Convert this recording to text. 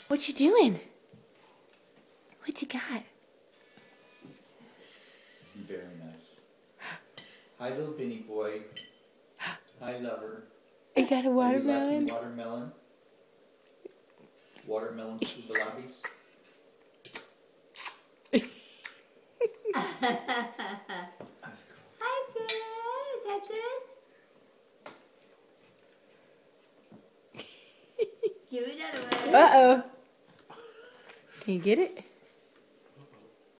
What you doing? What you got? Very nice. Hi, little Vinny boy. Hi, lover. You got a watermelon? Are you liking watermelon? Watermelon subalabis? Hi, good. Is that good? Give me another one. Uh-oh. Can you get it?